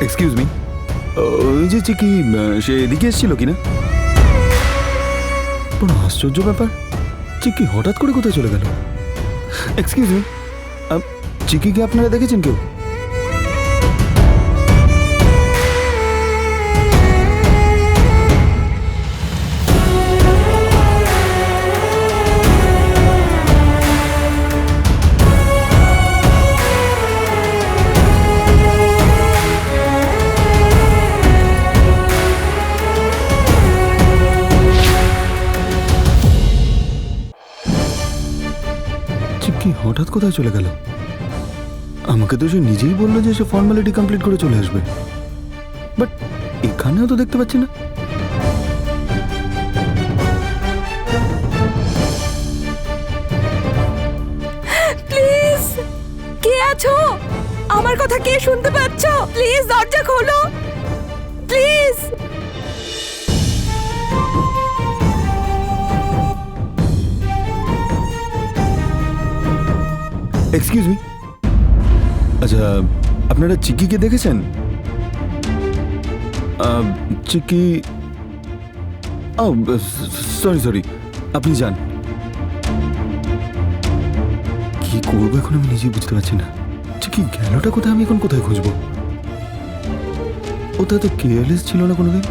Excuse me, ওই যে চিকি সে এদিকে এসেছিল কিনা? বড় আশ্চর্য ব্যাপার, চিকি হঠাৎ করে কোথায় চলে গেল? এক্সকিউজ মি, চিকিকে আপনারা দেখেছেন কেউ? চিকি হঠাৎ কোথায় চলে গেল? আমাকে তো সে নিজেই বললো যে সে ফর্মালিটি কমপ্লিট করে চলে আসবে, বাট এখানেও তো দেখতে পাচ্ছি না। প্লিজ, কে আছো? আমার কথা কে শুনতে পাচ্ছ? প্লিজ দরজা খোলো, প্লিজ। এক্সকিউজ মি, আচ্ছা আপনারা চিকিকে দেখেছেন? চিকি, ও সরি সরি, আপনি যান। কি করবো এখন আমি নিজেই বুঝতে পারছি না। চিকি গেলটা কোথায়, আমি এখন কোথায় খুঁজবো? ও তো এত কেয়ারলেস ছিল না কোনোদিন।